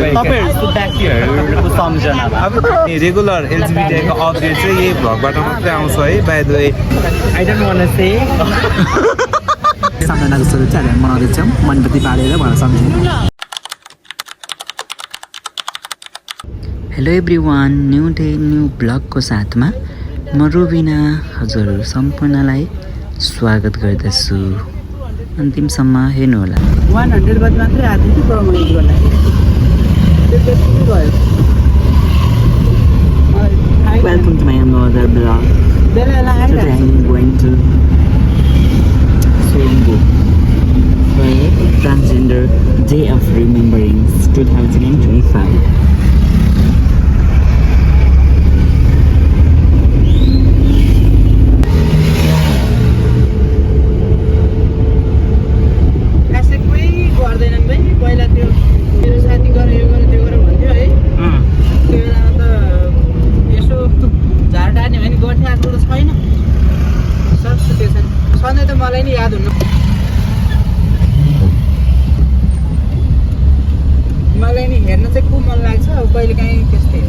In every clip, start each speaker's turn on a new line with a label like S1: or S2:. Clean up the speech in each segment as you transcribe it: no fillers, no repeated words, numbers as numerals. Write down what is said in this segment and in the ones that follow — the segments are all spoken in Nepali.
S1: तपाईहरुको व्यक्तिहरुको सम्झनामा
S2: अब रेगुलर एलजीबीटीको अपडेट चाहिँ यही भ्लगबाट मात्रै आउँछ है by the way
S1: I don't want to say सम्झनाको सुरु चाहिँ हामी मनाउँदैछौँ मनबत्ती बालेर भनेर सम्झिनु। Hello everyone, new day new ब्लगको साथमा म रुबिना हजुरहरू सम्पूर्णलाई स्वागत गर्दछु। अन्तिमसम्म हेर्नुहोला। 100 बजे मात्रै आएको थियो प्रमोट गर्नलाई। Welcome to my another vlog. Today I'm going to Swimbo for Transgender Day of Remembrance 2025. मलाई नि याद हुनु मलाई नि हेर्न चाहिँ खूब मन लाग्छ अब कहिले काहीँ त्यस्तै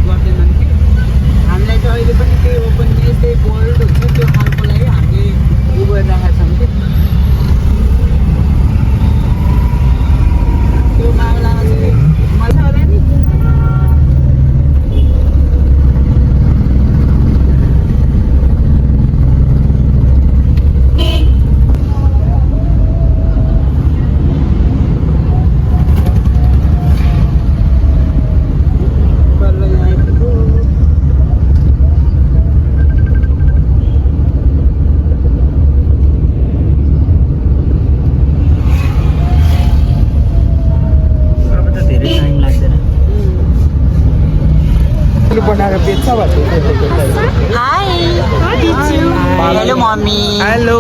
S1: गर्दैनन् कि हामीलाई चाहिँ अहिले पनि त्यही ओपन त्यही बोर्ड हुन्छ त्यो खालको लागि हामीले उ गरिरहेका छौँ कि
S3: Hi, Tichu. Hello, mommy.
S2: Hello.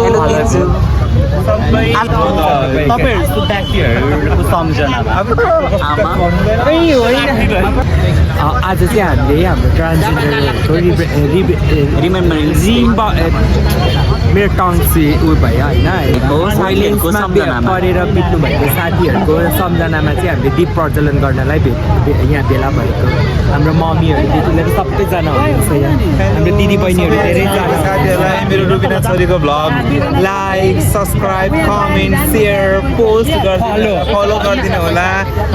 S1: तपाईहरुको व्यक्तिहरुको सम्झनामा आज चाहिँ हामीले हाम्रो ट्रान्सजेन्डरको मेरो टङ चाहिँ उयो भयो होइन परेर बित्नु भएको साथीहरूको सम्झनामा चाहिँ हामीले दीप प्रज्वलन गर्नलाई यहाँ भेला भएको हाम्रो मम्मीहरूदेखि लिएर सबैजना हुनुहुन्छ यहाँ हाम्रो दिदी बहिनीहरू धेरैजना
S2: साथीहरूलाई मेरो रुबिना छोरीको vlog like subscribe comment share post follow गरिदिनु होला।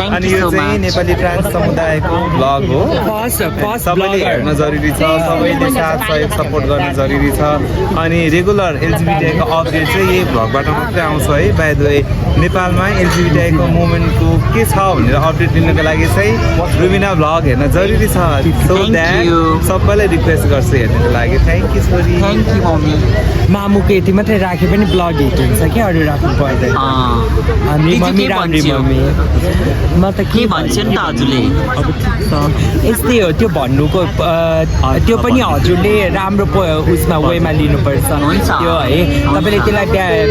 S2: अनि यो चाहिँ नेपाली ट्रान्स समुदायको भ्लग हो। सबैले हेर्न जरुरी छ, सबैले साथ सहयोग सपोर्ट गर्न जरुरी छ। अनि रेगुलर एलजीबीटीको अपडेट चाहिँ यही भ्लगबाट मात्रै आउँछ है बाइ द वे नेपालमा एलजीबीटीको मुभमेन्टको के छ भनेर अपडेट लिनको लागि चाहिँ रुबिना भ्लग हेर्न जरुरी छ। सो द्याट सबैलाई रिक्वेस्ट गर्छु हेर्नको लागि। थ्याङ्क यू छोरी।
S3: Thank you, mommy.
S1: मामुको यति मात्रै राखे पनि ब्लग हिट हुन्छ कि अरू राख्नु पर्दैन। हामी मम्मी राम्री मम्मी म त के
S3: भन्छ नि त हजुरले
S1: अब यस्तै हो त्यो भन्नुको त्यो पनि हजुरले राम्रो उसमा वेमा लिनुपर्छ त्यो है। तपाईँले त्यसलाई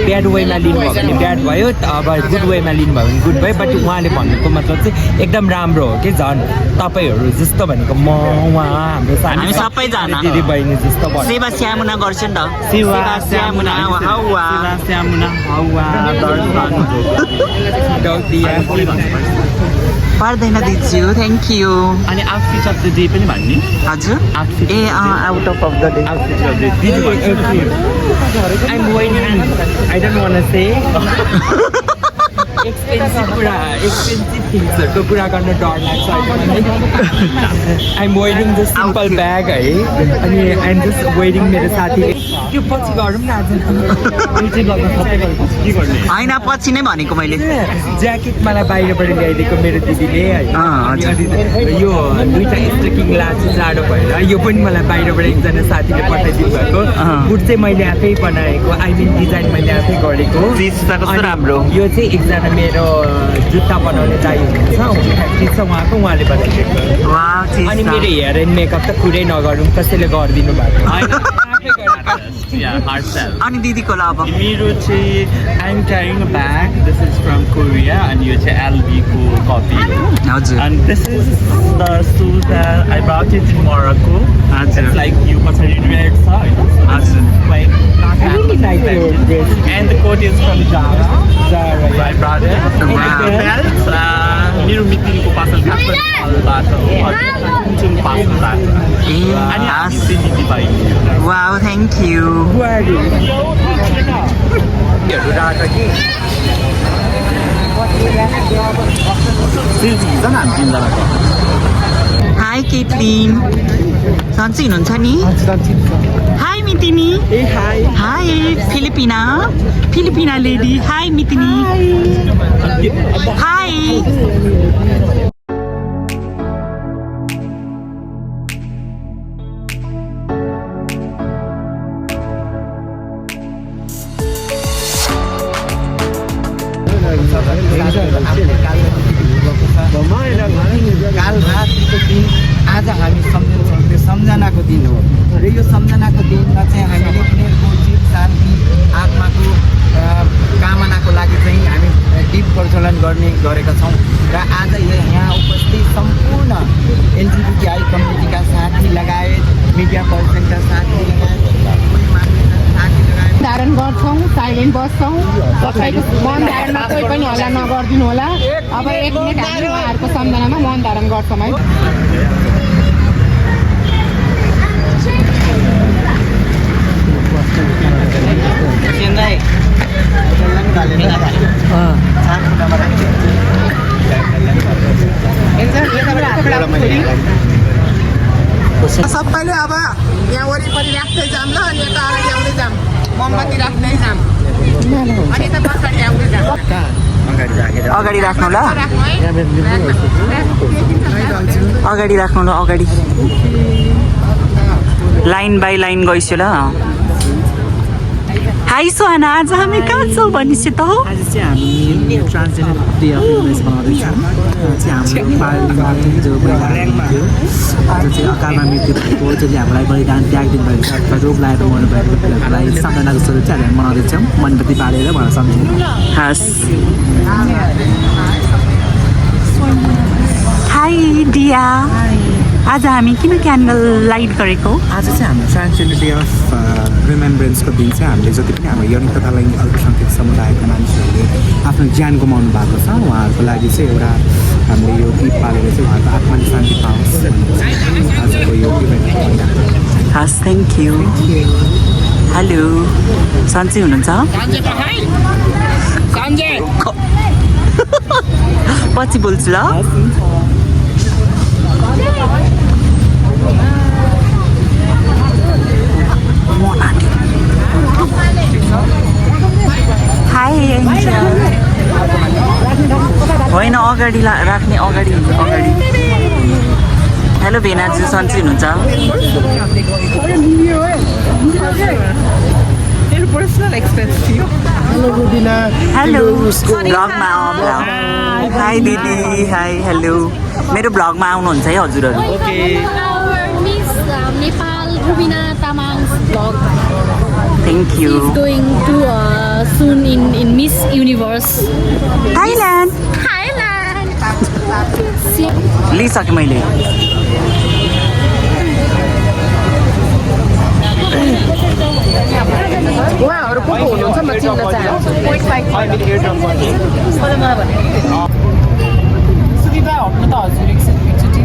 S1: ब्याड वेमा लिनुभयो भने ब्याड भयो, अब गुड वेमा लिनुभयो भने गुड भयो। बट उहाँले भन्नुको मतलब चाहिँ एकदम राम्रो हो कि झन् तपाईँहरू जस्तो भनेको म उहाँ हाम्रो
S3: हामी सबैजना
S1: दिदी बहिनी जस्तो
S3: सेवा स्यामुना गर्छ नि त।
S1: सेवा
S3: स्यामुना हावा
S1: स्यामुना हावा
S3: पर्दैन दिन्छु। Thank you.
S1: अनि आउटफिट अफ द डे पनि भन्ने
S3: हजुर
S1: outfit
S3: a out of the day
S1: outfit of the day I'm waiting. I don't want to say. Expensive थिङ्सहरूको कुरा गर्न डर लाग्छ। I'm wearing the simple bag है। अनि आइम जस्ट वेयरिङ मेरो साथीले त्यो पछि गरौँ न आज
S3: होइन पछि नै भनेको मैले।
S1: ज्याकेट मलाई बाहिरबाट ल्याइदिएको मेरो दिदीले है। यो दुईवटा स्टकिङ लास्ट जाडो भएर यो पनि मलाई बाहिरबाट एकजना साथीले पठाइदिनु भएको। बुट चाहिँ मैले आफै बनाएको, आई मिन डिजाइन मैले आफै गरेको।
S3: राम्रो।
S1: यो चाहिँ एकजना मेरो जुत्ता बनाउने दाइ हुनुहुन्छ, फ्याक्ट्री छ उहाँको, उहाँले बनाइदिएको। अनि मेरो हेयर एन्ड मेकअप त कुरै नगरौँ, कसैले गरिदिनु भएको।
S4: herself.
S3: अनि दिदीको ल अब
S4: मेरो चाहिँ I'm carrying a bag. This is from Korea and यो चाहिँ LV को copy.
S3: हजुर
S4: And this is the shoes that I brought it in Morocco.
S3: हजुर
S4: It's like you पछाडि red छ हैन?
S3: हजुर
S4: Like not
S1: I really like your dress.
S4: And the coat is from Zara.
S1: Zara,
S4: So I brought it.
S3: Wow.
S4: And the belt, मेरो मितिनीको पासल खाएको मलबाट हो जुन पासलबाट
S3: ए
S4: अनि
S3: हस्
S4: हामी चाहिँ दिदी भाइ
S3: wow thank you
S1: Buhari.
S3: Hi Caitlin सन्चै हुनुहुन्छ नि हाई मितिनी हाई फिलिपिना लेडी हाई मितिनी हाई
S5: काल रातिको दिन आज हामी सम्झन्छौँ त्यो सम्झनाको दिन हो र यो सम्झनाको दिनमा चाहिँ हामीले उनीहरूको जीव शान्ति आत्माको कामनाको लागि चाहिँ हामी दीप प्रज्वलन गरेका छौँ र आज यहाँ उपस्थित सम्पूर्ण एलजिबिटिआई कम्युनिटीका साथी लगायत मिडिया पर्सनका साथी
S6: धारण गर्छौँ साइलेन्ट बस्छौँ सबैको मन धारणमा कोही पनि हल्ला नगरिदिनु होला अब 1 मिनट हामी उहाँहरूको सम्झनामा मौन धारण गर्छौँ है
S5: सबैले अब यहाँ वरिपरि राख्दै जाम ल अनि यता अगाडि आउँदै जाम मोमबत्ती राख्दै जाम अनि यता पछाडि आउँदै जाम
S3: अगाडि राख्नु ल
S6: राख्नु है
S3: अगाडि राख्नु ल अगाडि लाइन बाई लाइन गइसु ल हाई सुहाना आज हामी कहाँ छौँ भनिस् त हो
S7: आज चाहिँ हामी ट्रान्सजेन्डर डे अफ एवेरनेस मनाउँदैछौँ चाहिँ हाम्रो पार्टीमा जो महिलाहरू थियो जो चाहिँ अकालमा मृत्यु भएको जसले हामीलाई बलिदान त्याग दिनुभएको छ अथवा रोग लागेर मर्नुभएको व्यक्तिहरूलाई सम्झनाको स्वरूप चाहिँ हामी मनाउँदैछौँ मनबत्ती बालेर भनेर सम्झौँ
S3: हस् हाई डिया आज हामी किन क्यान्डल लाइट गरेको
S7: आज चाहिँ हाम्रो ट्रान्सजेन्डर डे अफ रिमेम्ब्रेन्सको दिन चाहिँ हामीले जति पनि हाम्रो यौन तथा लैङ्गिक अल्पसङ्ख्यक समुदायका मानिसहरूले आफ्नो ज्यान गुमाउनु भएको छ उहाँहरूको लागि चाहिँ एउटा हामीले यो गीत पालेर चाहिँ उहाँहरूको आत्माले शान्ति पाओस् आजको यो इभेन्ट
S3: हस् थ्याङ्क यू हेलो सन्चै हुनुहुन्छ पछि बोल्छु ल हाई होइन अगाडि राख्ने अगाडि हुन्छ अगाडि हेलो भेनाजु सन्चै हुनुहुन्छ हेलो भ्लगमा हाई दिदी हाई हेलो मेरो भ्लगमा आउनुहुन्छ है हजुरहरू
S8: Miss Nepal Rubina Tamang's vlog.
S3: Thank you
S8: She's going to soon in Miss Universe.
S3: Thailand
S8: Thailand.
S3: लिइसकेँ मैले
S6: उहाँहरू को हुनुहुन्छ म चिन्न चाहन्छु
S5: सुविधा हट्नु त हजुर एकचोटि